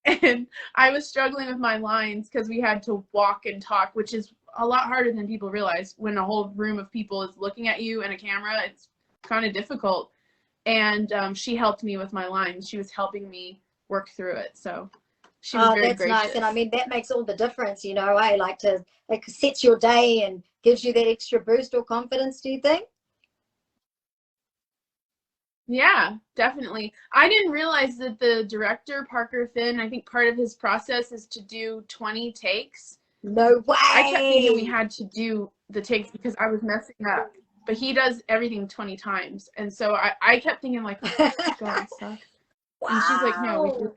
and I was struggling with my lines because we had to walk and talk, which is a lot harder than people realize. When a whole room of people is looking at you and a camera, it's kind of difficult. And she helped me with my lines. She was helping me work through it. So she was very gracious. Nice. And I mean, that makes all the difference, you know. I like to, it sets your day and gives you that extra boost or confidence, do you think? Yeah, definitely. I didn't realize that the director, Parker Finn, I think part of his process is to do 20 takes. No way. I kept thinking we had to do the takes because I was messing up. But he does everything 20 times. And so I kept thinking like, oh, God, suck. Wow. And she's like, no,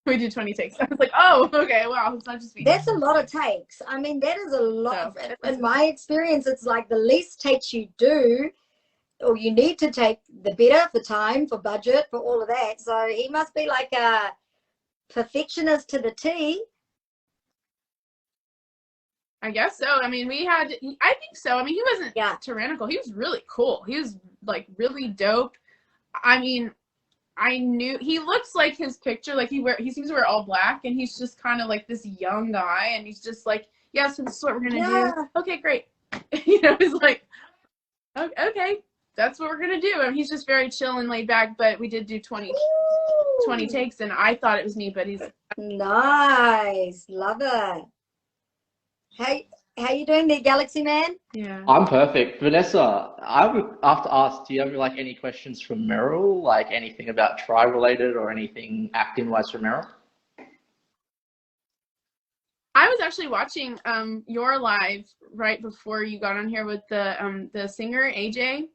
we do 20 takes. I was like, oh, okay, wow, it's not just me. That's a lot of takes. I mean, that is a lot. So, in my experience, it's like the least takes you do, or you need to take, the better for time, for budget, for all of that. So he must be like a perfectionist to the T. I guess so. I mean, I think so. I mean, he wasn't tyrannical. He was really cool. He was like really dope. I mean, I knew he looks like his picture. Like he seems to wear all black, and he's just kind of like this young guy, and he's just like yeah, so this is what we're gonna Yeah. do. Okay, great. It's like, okay, that's what we're gonna do. And he's just very chill and laid back. But we did do 20 Ooh, takes, and I thought it was me, but he's nice. Love it. How you doing there, Galaxy Man? yeah. I'm perfect. Vanessa, I would have to ask, do you have like any questions from Meryl? Like anything about tribe related or anything acting wise from Meryl? I was actually watching your live right before you got on here with the singer AJ,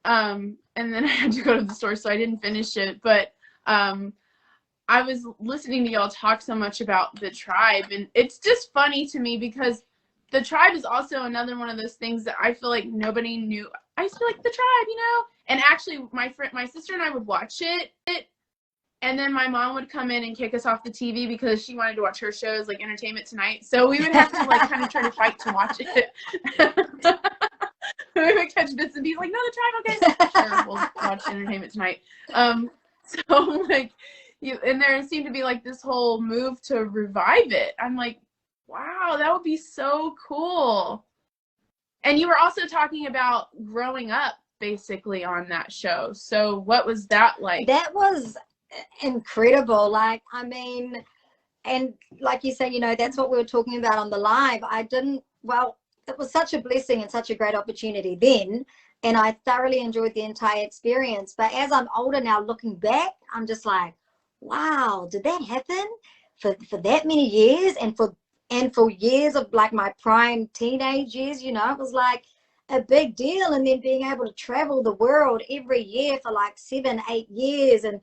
and then I had to go to the store, so I didn't finish it. But I was listening to y'all talk so much about the tribe, and it's just funny to me because the tribe is also another one of those things that I feel like nobody knew. I used to be like, the tribe, and actually my sister and I would watch it, and then my mom would come in and kick us off the TV because she wanted to watch her shows like Entertainment Tonight. So we would have to like kind of try to fight to watch it. We would catch bits and pieces like, no, the tribe, okay, sure, we'll watch Entertainment Tonight. So like, and there seemed to be like this whole move to revive it. I'm like, wow, that would be so cool. And you were also talking about growing up basically on that show. So what was that like? That was incredible. Like, I mean, and like you say, that's what we were talking about on the live. It was such a blessing and such a great opportunity then. And I thoroughly enjoyed the entire experience. But as I'm older now, looking back, I'm just like, wow, did that happen for that many years? And for years of like my prime teenage years, it was like a big deal. And then being able to travel the world every year for like 7-8 years, and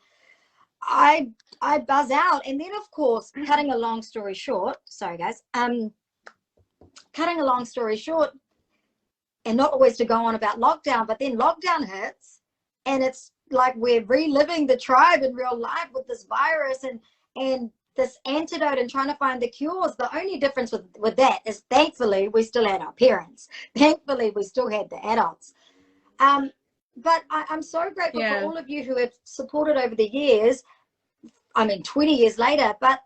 I buzz out. And then of course, cutting a long story short, sorry guys, cutting a long story short, and not always to go on about lockdown, but then lockdown hits, and it's like we're reliving the tribe in real life with this virus and this antidote and trying to find the cures. The only difference with that is thankfully we still had our parents. Thankfully we still had the adults. But I'm so grateful for all of you who have supported over the years. I mean, 20 years later, but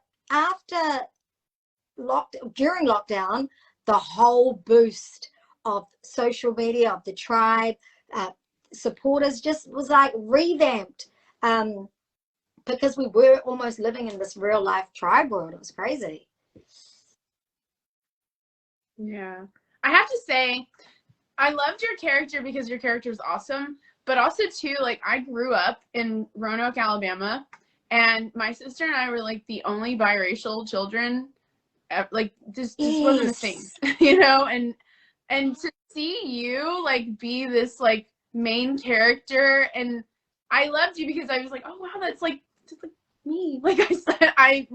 during lockdown, the whole boost of social media, of the tribe, supporters just was like revamped, because we were almost living in this real life tribe world. It was crazy. Yeah. I have to say, I loved your character because your character is awesome, but also too, like, I grew up in Roanoke, Alabama, and my sister and I were like the only biracial children. Like, just wasn't a thing, and to see you like be this like main character, and I loved you because I was like, oh wow, that's like just like me. Like I said, I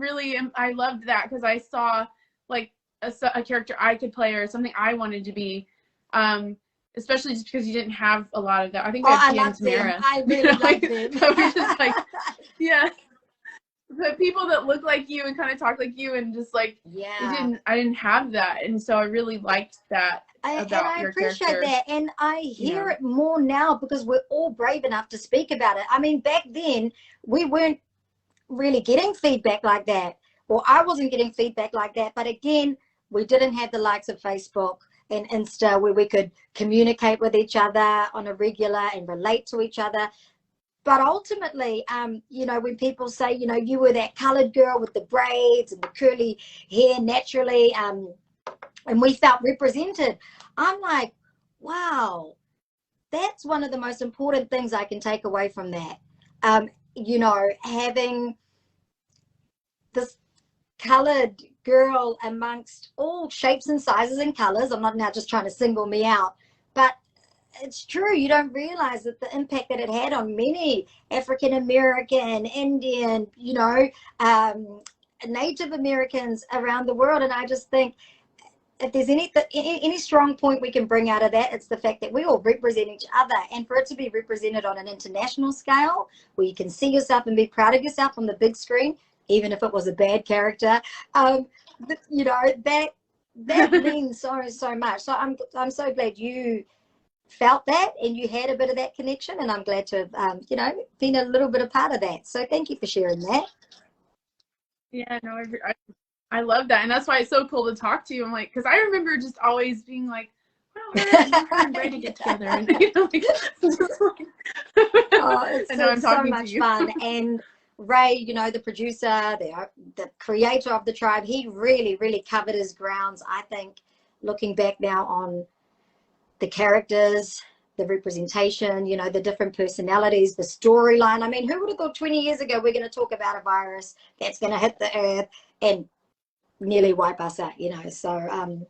loved that because I saw like a character I could play or something I wanted to be, especially just because you didn't have a lot of that. I think I had Tamara. I really loved him. So we're just like, yeah. The people that look like you and kind of talk like you, and just like, I didn't have that, and so I really liked that about your character. I appreciate that, and I hear it more now because we're all brave enough to speak about it. I mean, back then we weren't really getting feedback like that, or I wasn't getting feedback like that. But again, we didn't have the likes of Facebook and Insta where we could communicate with each other on a regular and relate to each other. But ultimately, when people say, you were that colored girl with the braids and the curly hair naturally, and we felt represented, I'm like, wow, that's one of the most important things I can take away from that. Having this colored girl amongst all shapes and sizes and colors. I'm not now just trying to single me out, but it's true. You don't realize that the impact that it had on many African American, Indian, Native Americans around the world. And I just think if there's any strong point we can bring out of that, it's the fact that we all represent each other, and for it to be represented on an international scale where you can see yourself and be proud of yourself on the big screen, even if it was a bad character, that means so much. So I'm so glad you felt that and you had a bit of that connection, and I'm glad to have been a little bit a part of that. So thank you for sharing that. Yeah, no, I love that, and that's why it's so cool to talk to you. I'm like, because I remember just always being like, wow, her and Ray to get together, and like, just like, Oh, it's, and now I'm it's so talking to much you. fun. And Ray, you know, the producer, the creator of the tribe, he really, really covered his grounds. I think, looking back now on the characters, the representation, you know, the different personalities, the storyline. I mean, who would have thought 20 years ago we're going to talk about a virus that's going to hit the earth and nearly wipe us out, you know? So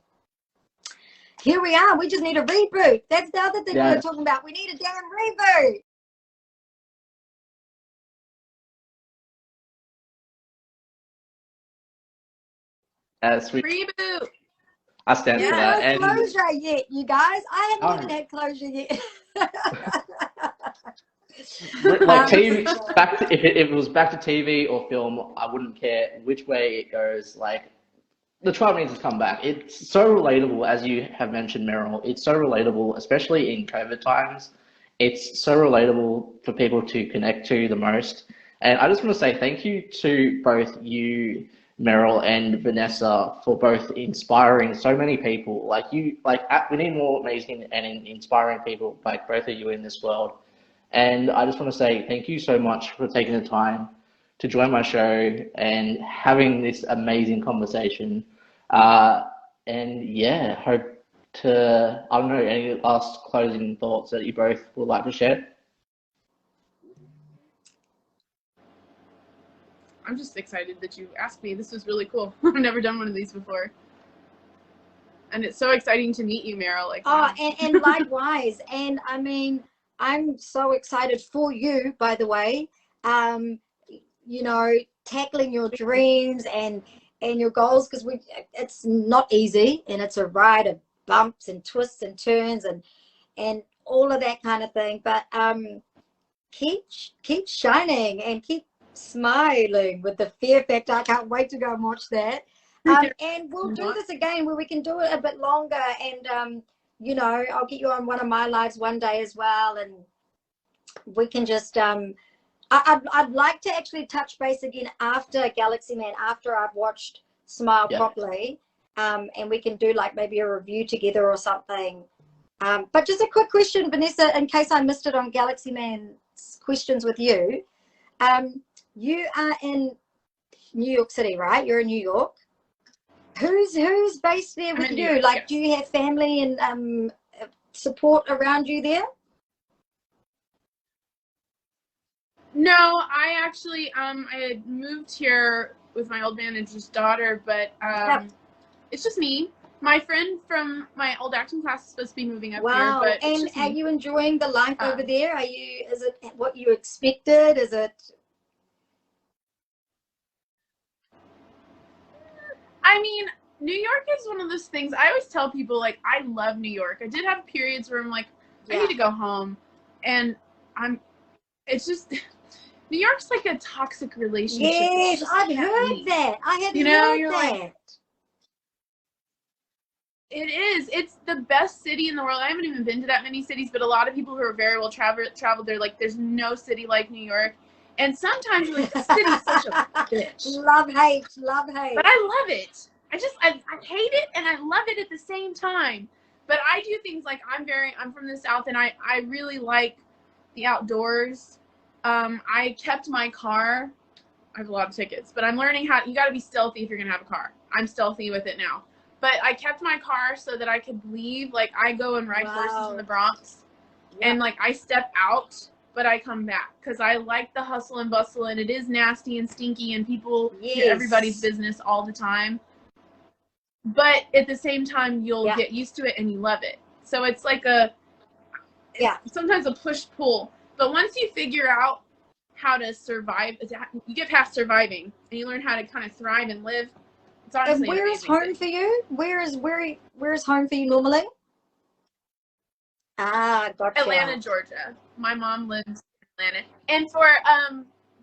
here we are. We just need a reboot. That's the other thing we were talking about. We need a damn reboot. Reboot. I stand for that. No closure yet, you guys. I haven't even had closure yet. Like TV, if it was back to TV or film, I wouldn't care which way it goes. Like, the tribe needs to come back. It's so relatable, as you have mentioned, Meryl. It's so relatable, especially in COVID times. It's so relatable for people to connect to the most. And I just want to say thank you to both you, Meryl, and Vanessa, for both inspiring so many people. We need more amazing and inspiring people like both of you in this world. And I just want to say thank you so much for taking the time to join my show and having this amazing conversation. And yeah, hope to, I don't know, any last closing thoughts that you both would like to share? I'm just excited that you asked me. This was really cool. I've never done one of these before. And it's so exciting to meet you, Meryl. Like, oh, and likewise. And I mean, I'm so excited for you, by the way. You know, tackling your dreams and your goals, because it's not easy, and it's a ride of bumps and twists and turns and all of that kind of thing. But keep shining and keep smiling with the Fear Factor. I can't wait to go and watch that. And we'll do this again where we can do it a bit longer. And you know, I'll get you on one of my lives one day as well, and we can just I'd like to actually touch base again after Galaxy Man, after I've watched Smile properly, and we can do like maybe a review together or something. But just a quick question, Vanessa, in case I missed it on Galaxy Man's questions with you. You are in New York City, right? You're in New York. Who's based there with you? York, like, do you have family and support around you there? No, I actually I had moved here with my old manager's daughter, but it's just me. My friend from my old acting class is supposed to be moving up here, but and are you enjoying the life over there? Is it what you expected? Is it? I mean, New York is one of those things. I always tell people, like, I love New York. I did have periods where I'm like, I need to go home, and it's just, New York's like a toxic relationship. Yes, I've heard that. I had heard that. Like, it is. It's the best city in the world. I haven't even been to that many cities, but a lot of people who are very well traveled, they're like, there's no city like New York. And sometimes you're like, the city's such a bitch. Love, hate. But I love it. I hate it and I love it at the same time. But I do things like, I'm from the South, and I really like the outdoors. I kept my car. I have a lot of tickets, but I'm learning you got to be stealthy if you're going to have a car. I'm stealthy with it now. But I kept my car so that I could leave. Like, I go and ride horses in the Bronx, and like I step out, but I come back because I like the hustle and bustle, and it is nasty and stinky, and people do everybody's business all the time. But at the same time, you'll get used to it and you love it. So it's like sometimes a push-pull. But once you figure out how to survive, you get past surviving and you learn how to kind of thrive and live. It's honestly and where is home for you? Where is home for you normally? Ah, gotcha. Atlanta, Georgia. My mom lives in Atlanta. And for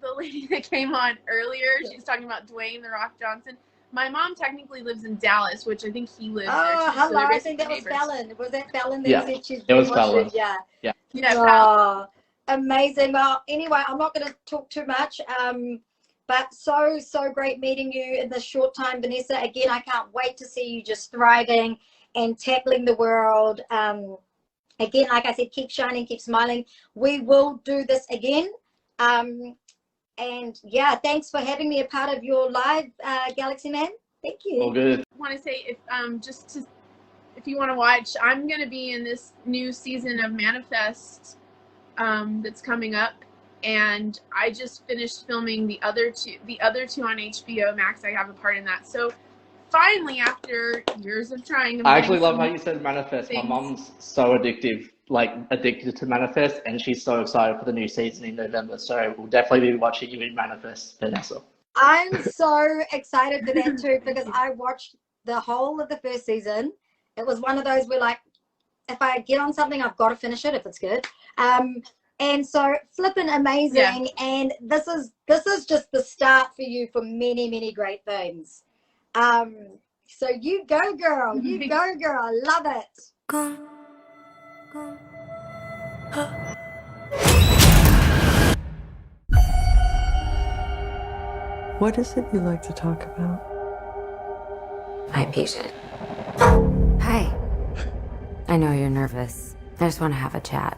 the lady that came on earlier, she was talking about Dwayne The Rock Johnson. My mom technically lives in Dallas, which I think he lives there. Oh, too, hello. So I think that was Fallon. Was that Fallon that said she's it was Fallon. Yeah. Fallon. Oh, amazing. Well, anyway, I'm not going to talk too much. But so great meeting you in this short time, Vanessa. Again, I can't wait to see you just thriving and tackling the world. Again, like I said, keep shining, keep smiling. We will do this again. And yeah, thanks for having me a part of your live, Galaxy Man. Thank you. All good. I want to say, if you want to watch, I'm going to be in this new season of Manifest that's coming up, and I just finished filming the other two on HBO Max. I have a part in that. So finally, after years of trying, I actually love how you said Manifest. My mom's so addicted to Manifest, and she's so excited for the new season in November. So we'll definitely be watching you in Manifest, Vanessa. I'm so excited for that too, because I watched the whole of the first season. It was one of those where, like, if I get on something, I've got to finish it if it's good. And so flipping amazing. Yeah. And this is just the start for you for many, many great things. So you go, girl. You go, girl. Love it. What is it you like to talk about? My patient. Hi. I know you're nervous. I just want to have a chat.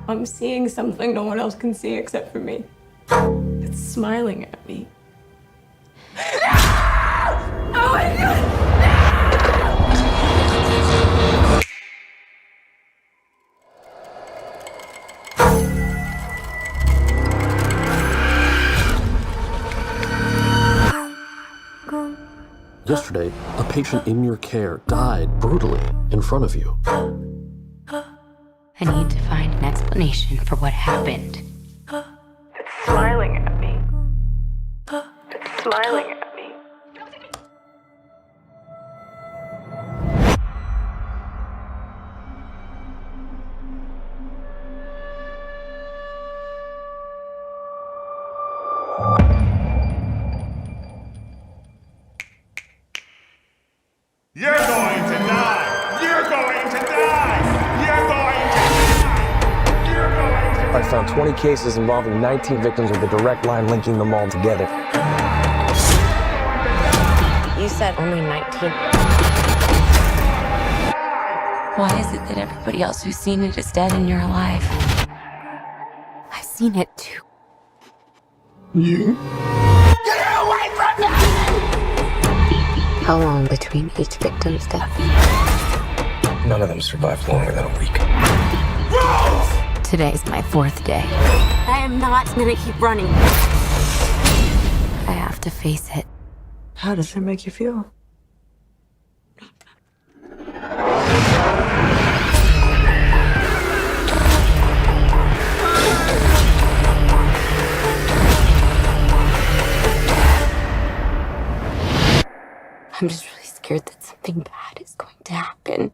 I'm seeing something no one else can see except for me. It's smiling at me. Oh my God! Yesterday, a patient in your care died brutally in front of you. I need to find an explanation for what happened. It's smiling at me. It's smiling at me. You're going to die! You're going to die! You're going to die! You're going to I found 20 cases involving 19 victims with a direct line linking them all together. You said only 19. Why is it that everybody else who's seen it is dead and you're alive? I've seen it too. You? Get away from me! How long between each victim's death? None of them survived longer than a week. Today's my 4th day. I am not gonna keep running. I have to face it. How does it make you feel? I'm just really scared that something bad is going to happen.